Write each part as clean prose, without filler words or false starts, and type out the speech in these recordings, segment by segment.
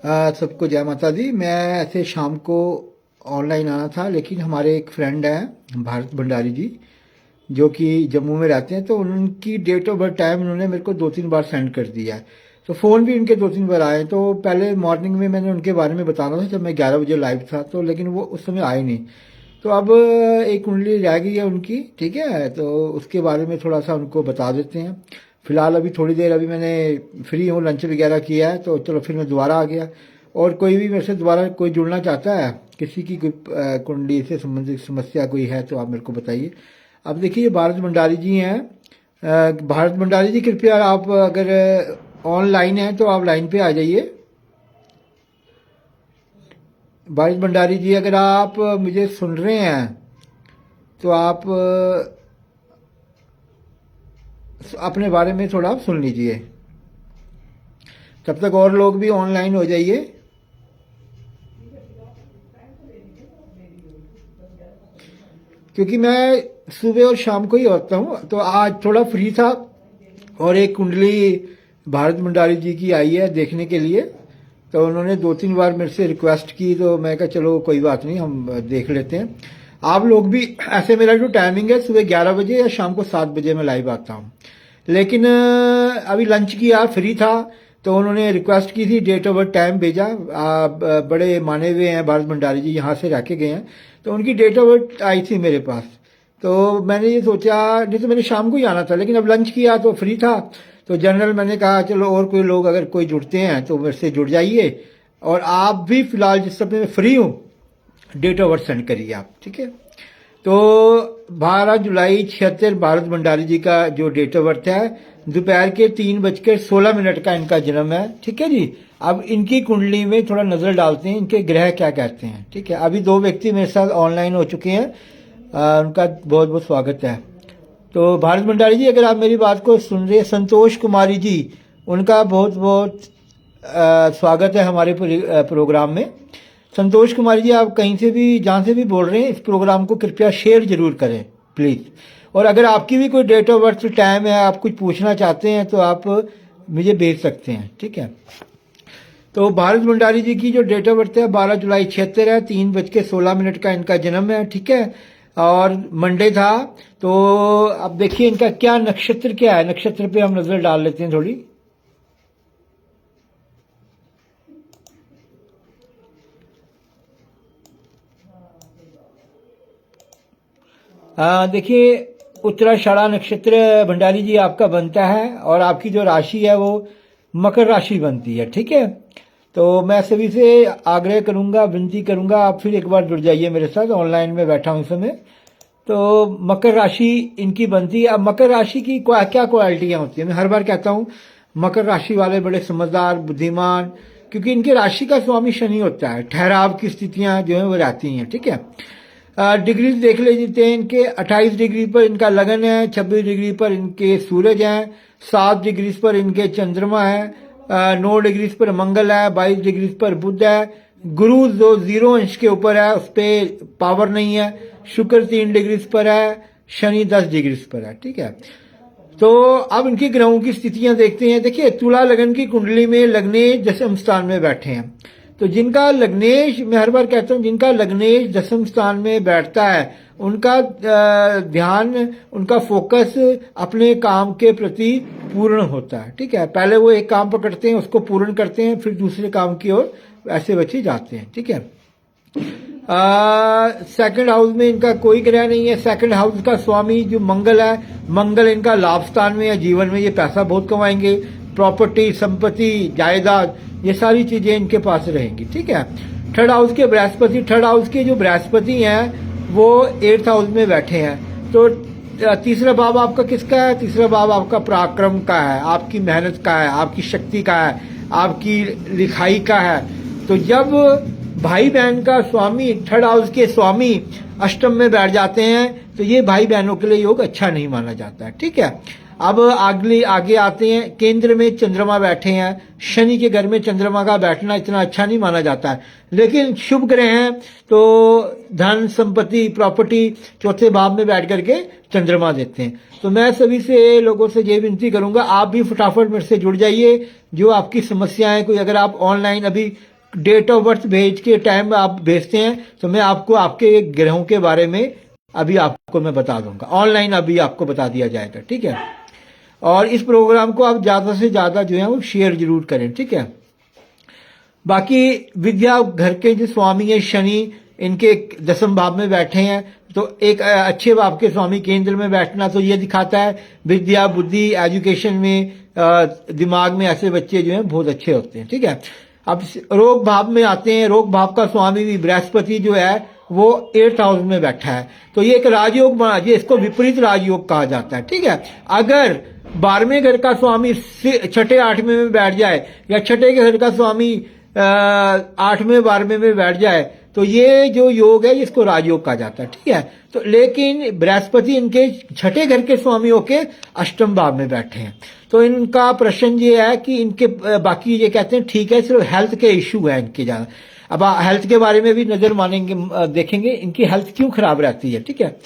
सबको जय माता दी। मैं ऐसे शाम को ऑनलाइन आना था, लेकिन हमारे एक फ्रेंड हैं भारत भंडारी जी, जो कि जम्मू में रहते हैं, तो उनकी डेट ऑफ बर्थ टाइम उन्होंने मेरे को 2-3 बार सेंड कर दिया है। तो फ़ोन भी उनके 2-3 बार आए। तो पहले मॉर्निंग में मैंने उनके बारे में बताना था जब मैं 11 बजे लाइव था, तो लेकिन वो उस समय आए नहीं। तो अब एक कुंडली रह गई है उनकी, ठीक है, तो उसके बारे में थोड़ा सा उनको बता देते हैं। फिलहाल अभी थोड़ी देर अभी मैंने फ्री हूँ, लंच वगैरह किया है, तो चलो फिर मैं दोबारा आ गया। और कोई भी मेरे से दोबारा कोई जुड़ना चाहता है, किसी की कोई कुंडली से संबंधित समस्या कोई है, तो आप मेरे को बताइए। अब देखिए, भारत भंडारी जी हैं। भारत भंडारी जी, कृपया आप अगर ऑनलाइन हैं तो आप लाइन पे आ जाइए। भारत भंडारी जी, अगर आप मुझे सुन रहे हैं तो आप अपने बारे में थोड़ा सुन लीजिए। तब तक और लोग भी ऑनलाइन हो जाइए। क्योंकि मैं सुबह और शाम को ही होता हूँ, तो आज थोड़ा फ्री था और एक कुंडली भारत भंडारी जी की आई है देखने के लिए। तो उन्होंने 2-3 बार मेरे से रिक्वेस्ट की, तो मैं कहा चलो कोई बात नहीं, हम देख लेते हैं। आप लोग भी ऐसे, मेरा जो टाइमिंग है सुबह 11 बजे या शाम को 7 बजे मैं लाइव आता हूँ। लेकिन अभी लंच किया, फ्री था, तो उन्होंने रिक्वेस्ट की थी, डेट ऑफ बर्थ टाइम भेजा। बड़े माने हुए हैं भारत भंडारी जी, यहाँ से रह के गए हैं, तो उनकी डेट ऑफ बर्थ आई थी मेरे पास। तो मैंने ये सोचा, नहीं तो मैंने शाम को ही आना था, लेकिन अब लंच किया तो फ्री था, तो जनरल मैंने कहा चलो और कोई लोग अगर कोई जुड़ते हैं तो मेरे से जुड़ जाइए। और आप भी फिलहाल जिस समय मैं फ्री हूँ, डेट ऑफ बर्थ सेंड करिए आप, ठीक है। तो 12 जुलाई 1976 भारत भंडारी जी का जो डेट ऑफ बर्थ है, दोपहर के 3:16 का इनका जन्म है, ठीक है जी। अब इनकी कुंडली में थोड़ा नजर डालते हैं, इनके ग्रह क्या कहते हैं, ठीक है। अभी 2 व्यक्ति मेरे साथ ऑनलाइन हो चुके हैं, उनका बहुत बहुत स्वागत है। तो भारत भंडारी जी, अगर आप मेरी बात को सुन रहे हैं, संतोष कुमारी जी, उनका बहुत बहुत स्वागत है हमारे प्रोग्राम में। संतोष कुमारी जी, आप कहीं से भी, जहाँ से भी बोल रहे हैं, इस प्रोग्राम को कृपया शेयर जरूर करें प्लीज़। और अगर आपकी भी कोई डेट ऑफ बर्थ टाइम है, आप कुछ पूछना चाहते हैं, तो आप मुझे भेज सकते हैं, ठीक है। तो भारत भंडारी जी की जो डेट ऑफ बर्थ है 12 जुलाई 1976 है, 3:16 का इनका जन्म है, ठीक है। और मंडे था। तो अब देखिए इनका क्या नक्षत्र क्या है, नक्षत्र पे हम नजर डाल लेते हैं थोड़ी। देखिए, उत्तराषाढ़ा नक्षत्र भंडारी जी आपका बनता है, और आपकी जो राशि है वो मकर राशि बनती है, ठीक है। तो मैं सभी से आग्रह करूंगा, विनती करूंगा, आप फिर एक बार जुड़ जाइए मेरे साथ, ऑनलाइन में बैठा हूं इस समय। तो मकर राशि इनकी बनती है। अब मकर राशि की क्या क्वालिटियां होती हैं, मैं हर बार कहता हूं, मकर राशि वाले बड़े समझदार, बुद्धिमान, क्योंकि इनकी राशि का स्वामी शनि होता है, ठहराव की स्थितियां जो है वो रहती हैं, ठीक है। डिग्रीज देख लेते हैं इनके। 28 डिग्री पर इनका लगन है, 26 डिग्री पर इनके सूरज हैं, 7 डिग्री पर इनके चंद्रमा है, 9 डिग्री पर मंगल है, 22 डिग्री पर बुध है। गुरु जो 0 अंश के ऊपर है, उस पर पावर नहीं है। शुक्र 3 डिग्री पर है, शनि 10 डिग्री पर है, ठीक है। तो अब इनकी ग्रहों की स्थितियां देखते हैं। देखिए, तुला लगन की कुंडली में लग्नेश दशम स्थान में बैठे हैं। तो जिनका लग्नेश, मैं हर बार कहता हूं, जिनका लग्नेश दशम स्थान में बैठता है, उनका ध्यान, उनका फोकस अपने काम के प्रति पूर्ण होता है, ठीक है। पहले वो एक काम पकड़ते हैं, उसको पूर्ण करते हैं, फिर दूसरे काम की ओर ऐसे बच्चे जाते हैं, ठीक है। सेकंड हाउस में इनका कोई ग्रह नहीं है। सेकंड हाउस का स्वामी जो मंगल है, मंगल इनका लाभ स्थान में है। जीवन में ये पैसा बहुत कमाएंगे, प्रॉपर्टी, संपत्ति, जायदाद, ये सारी चीजें इनके पास रहेंगी, ठीक है। थर्ड हाउस के बृहस्पति, थर्ड हाउस के जो बृहस्पति हैं वो 8th हाउस में बैठे हैं। तो तीसरा भाव आपका किसका है? तीसरा भाव आपका पराक्रम का है, आपकी मेहनत का है, आपकी शक्ति का है, आपकी लिखाई का है। तो जब भाई बहन का स्वामी, थर्ड हाउस के स्वामी अष्टम में बैठ जाते हैं, तो ये भाई बहनों के लिए योग अच्छा नहीं माना जाता है, ठीक है। अब आगे आते हैं, केंद्र में चंद्रमा बैठे हैं। शनि के घर में चंद्रमा का बैठना इतना अच्छा नहीं माना जाता है, लेकिन शुभ ग्रह हैं, तो धन, संपत्ति, प्रॉपर्टी चौथे भाव में बैठ करके चंद्रमा देते हैं। तो मैं सभी से लोगों से ये विनती करूंगा, आप भी फटाफट मेरे से जुड़ जाइए। जो आपकी समस्याएं, कोई अगर आप ऑनलाइन अभी डेट ऑफ बर्थ भेज के टाइम आप भेजते हैं तो मैं आपको आपके ग्रहों के बारे में अभी आपको मैं बता दूंगा, ऑनलाइन अभी आपको बता दिया जाएगा, ठीक है। और इस प्रोग्राम को आप ज़्यादा से ज़्यादा जो है वो शेयर जरूर करें, ठीक है। बाकी विद्या घर के जो स्वामी है शनि, इनके 10वें भाव में बैठे हैं, तो एक अच्छे भाव के स्वामी केंद्र में बैठना तो ये दिखाता है विद्या बुद्धि एजुकेशन में, दिमाग में ऐसे बच्चे जो हैं बहुत अच्छे होते हैं, ठीक है। अब रोग भाव में आते हैं, रोग भाव का स्वामी भी बृहस्पति जो है वो 8th हाउस में बैठा है, तो ये एक राजयोग बना, ये इसको विपरीत राजयोग कहा जाता है, ठीक है। अगर 12वें घर का स्वामी 6ठे 8वें में बैठ जाए या 6ठे के घर का स्वामी 8वें 12वें में बैठ जाए तो ये जो योग है इसको राजयोग कहा जाता है, ठीक है। तो लेकिन बृहस्पति इनके 6ठे घर के स्वामी होके 8वें भाव में बैठे हैं, तो इनका प्रश्न ये है कि इनके बाकी ये कहते हैं ठीक है, सिर्फ हेल्थ के इशू है इनके ज़्यादा। अब हेल्थ के बारे में भी नजर मानेंगे, देखेंगे इनकी हेल्थ क्यों खराब रहती है, ठीक है।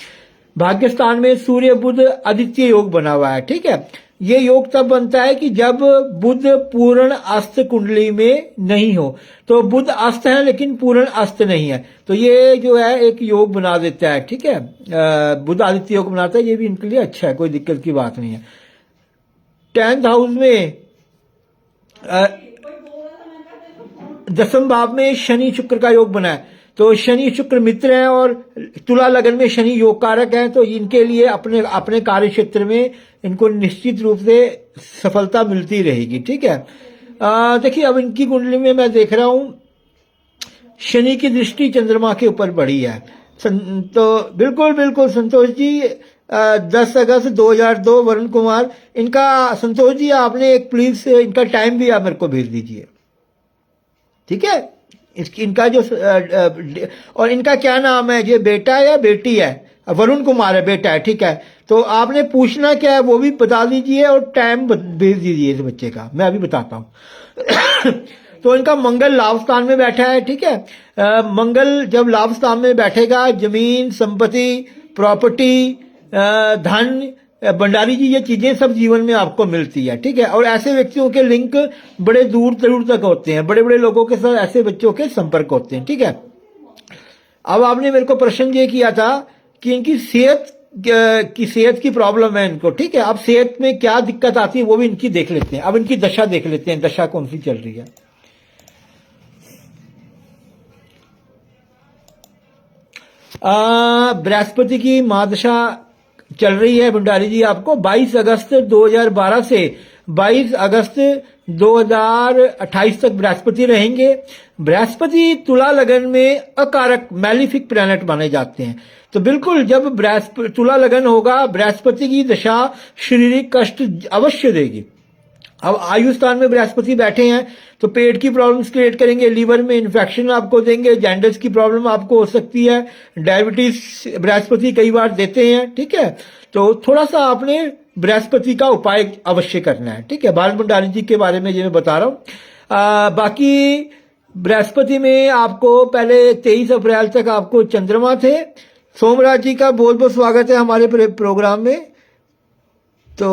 भाग्यस्थान में सूर्य बुध आदित्य योग बना हुआ है, ठीक है। ये योग तब बनता है कि जब बुध पूर्ण अस्त कुंडली में नहीं हो, तो बुध अस्त है लेकिन पूर्ण अस्त नहीं है, तो ये जो है एक योग बना देता है, ठीक है। बुध आदित्य योग बनाता है, ये भी इनके लिए अच्छा है, कोई दिक्कत की बात नहीं है। 10th हाउस में 10वें भाव में शनि शुक्र का योग बना है, तो शनि शुक्र मित्र हैं और तुला लगन में शनि योग कारक है, तो इनके लिए अपने अपने कार्य क्षेत्र में इनको निश्चित रूप से सफलता मिलती रहेगी, ठीक है। देखिए अब इनकी कुंडली में मैं देख रहा हूं शनि की दृष्टि चंद्रमा के ऊपर पड़ी है, तो बिल्कुल बिल्कुल संतोष जी 10 अगस्त 2002 वरुण कुमार, इनका संतोष जी आपने एक प्लीज इनका टाइम भी आप मेरे को भेज दीजिए, ठीक है। इनका जो और इनका क्या नाम है, ये बेटा है या बेटी है? वरुण कुमार है, बेटा है, ठीक है। तो आपने पूछना क्या है वो भी बता दीजिए और टाइम भेज दीजिए इस बच्चे का, मैं अभी बताता हूं। तो इनका मंगल लाभ स्थान में बैठा है, ठीक है। मंगल जब लाभ स्थान में बैठेगा जमीन संपत्ति प्रॉपर्टी धन भंडारी जी ये चीजें सब जीवन में आपको मिलती है, ठीक है। और ऐसे व्यक्तियों के लिंक बड़े दूर दूर तक होते हैं, बड़े बड़े लोगों के साथ ऐसे बच्चों के संपर्क होते हैं, ठीक है। अब आपने मेरे को प्रश्न ये किया था कि इनकी सेहत की प्रॉब्लम है इनको, ठीक है। अब सेहत में क्या दिक्कत आती है वो भी इनकी देख लेते हैं। अब इनकी दशा देख लेते हैं, दशा कौन सी चल रही है। बृहस्पति की महादशा चल रही है भंडारी जी आपको 22 अगस्त 2012 से 22 अगस्त 2028 तक बृहस्पति रहेंगे। बृहस्पति तुला लगन में अकारक मैलिफिक प्लैनेट माने जाते हैं, तो बिल्कुल जब बृहस्पति तुला लगन होगा बृहस्पति की दशा शारीरिक कष्ट अवश्य देगी। अब आयु स्थान में बृहस्पति बैठे हैं तो पेट की प्रॉब्लम्स क्रिएट करेंगे, लीवर में इन्फेक्शन आपको देंगे, जॉन्डिस की प्रॉब्लम आपको हो सकती है, डायबिटीज बृहस्पति कई बार देते हैं, ठीक है। तो थोड़ा सा आपने बृहस्पति का उपाय अवश्य करना है, ठीक है। बाल भंडारी जी के बारे में जो मैं बता रहा हूं। बाकी बृहस्पति में आपको पहले 23 अप्रैल तक आपको चंद्रमा थे। सोमराज जी का बहुत बहुत स्वागत है हमारे प्रोग्राम में। तो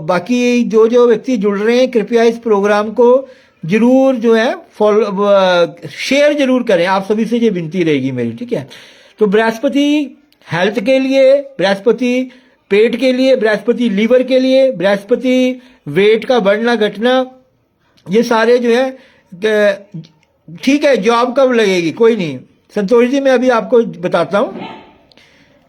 बाकी जो जो व्यक्ति जुड़ रहे हैं कृपया इस प्रोग्राम को जरूर जो है फॉलो शेयर जरूर करें, आप सभी से ये विनती रहेगी मेरी, ठीक है। तो बृहस्पति हेल्थ के लिए, बृहस्पति पेट के लिए, बृहस्पति लीवर के लिए, बृहस्पति वेट का बढ़ना घटना, ये सारे जो है ठीक है। जॉब कब लगेगी कोई नहीं, संतोष जी मैं अभी आपको बताता हूं।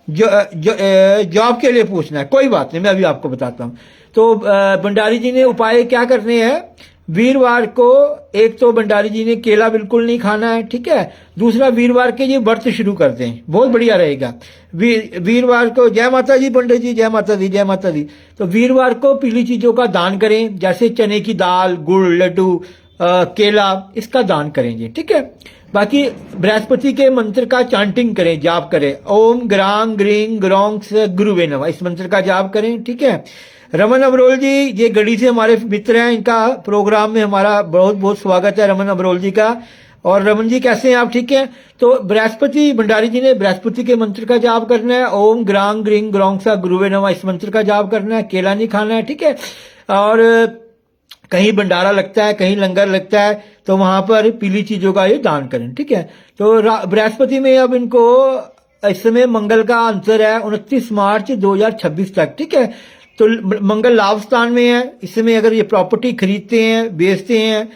जॉब के लिए पूछना है, कोई बात नहीं, मैं अभी आपको बताता हूं। तो भंडारी जी ने उपाय क्या करने हैं, वीरवार को एक तो भंडारी जी ने केला बिल्कुल नहीं खाना है, ठीक है। दूसरा वीरवार के ये व्रत शुरू कर दें, बहुत बढ़िया रहेगा। वीरवार को जय माता जी पंडित जी, जय माता दी जय माता दी। तो वीरवार को पीली चीजों का दान करें, जैसे चने की दाल, गुड़, लड्डू, केला, इसका दान करेंगे, ठीक है। बाकी बृहस्पति के मंत्र का चांटिंग करें, जाप करें, ओम ग्रांग ग्रींग ग्रोंग गुरुवे नमः, इस मंत्र का जाप करें, ठीक है। रमन अबरोल जी ये गढ़ी से हमारे मित्र हैं, इनका प्रोग्राम में हमारा बहुत बहुत स्वागत है रमन अबरोल जी का। और रमन जी कैसे हैं आप, ठीक है। तो बृहस्पति भंडारी जी ने बृहस्पति के मंत्र का जाप करना है, ओम ग्रांग ग्रींग ग्रोंग गुरुवे नमः, इस मंत्र का जाप करना है, केला नहीं खाना है, ठीक है। और कहीं भंडारा लगता है, कहीं लंगर लगता है, तो वहां पर पीली चीजों का ये दान करें, ठीक है। तो बृहस्पति में अब इनको इस समय मंगल का अंतर है 29 मार्च 2026 तक, ठीक है। तो मंगल लाभ स्थान में है, इस समय अगर ये प्रॉपर्टी खरीदते हैं, बेचते हैं,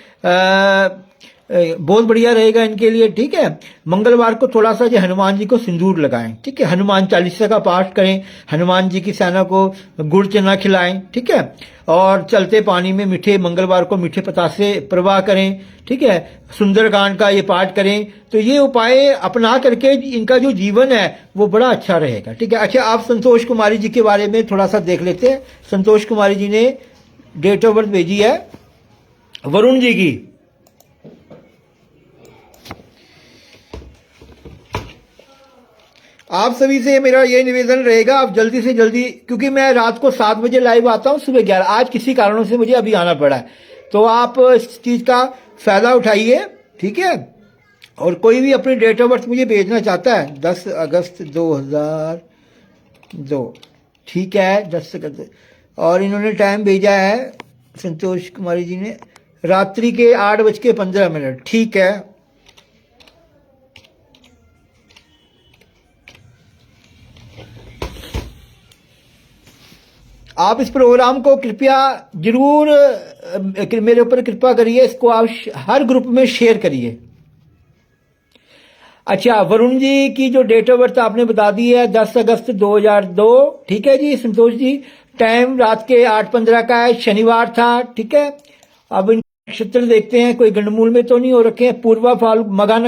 बहुत बढ़िया रहेगा इनके लिए, ठीक है। मंगलवार को थोड़ा सा जो हनुमान जी को सिंदूर लगाएं, ठीक है। हनुमान चालीसा का पाठ करें, हनुमान जी की सेना को गुड़ चना खिलाएं, ठीक है। और चलते पानी में मीठे, मंगलवार को मीठे पतासे प्रवाह करें, ठीक है। सुंदरकांड का ये पाठ करें। तो ये उपाय अपना करके इनका जो जीवन है वो बड़ा अच्छा रहेगा, ठीक है। अच्छा, आप संतोष कुमारी जी के बारे में थोड़ा सा देख लेते हैं। संतोष कुमारी जी ने डेट ऑफ बर्थ भेजी है वरुण जी की। आप सभी से मेरा ये निवेदन रहेगा, आप जल्दी से जल्दी, क्योंकि मैं रात को 7 बजे लाइव आता हूँ, सुबह 11। आज किसी कारणों से मुझे अभी आना पड़ा है, तो आप इस चीज का फायदा उठाइए, ठीक है। और कोई भी अपनी डेट ऑफ बर्थ मुझे भेजना चाहता है 10 अगस्त 2002, ठीक है, 10 अगस्त। और इन्होंने टाइम भेजा है संतोष कुमारी जी ने रात्रि के 8:15, ठीक है। आप इस प्रोग्राम को कृपया जरूर मेरे ऊपर कृपा करिए, इसको आप हर ग्रुप में शेयर करिए। अच्छा, वरुण जी की जो डेट ऑफ बर्थ आपने बता दी है 10 अगस्त 2002, ठीक है जी संतोष जी। टाइम रात के 8:15 का है, शनिवार था, ठीक है। अब इन नक्षत्र देखते हैं, कोई गंडमूल में तो नहीं हो रखे हैं। पूर्वा फाल मगा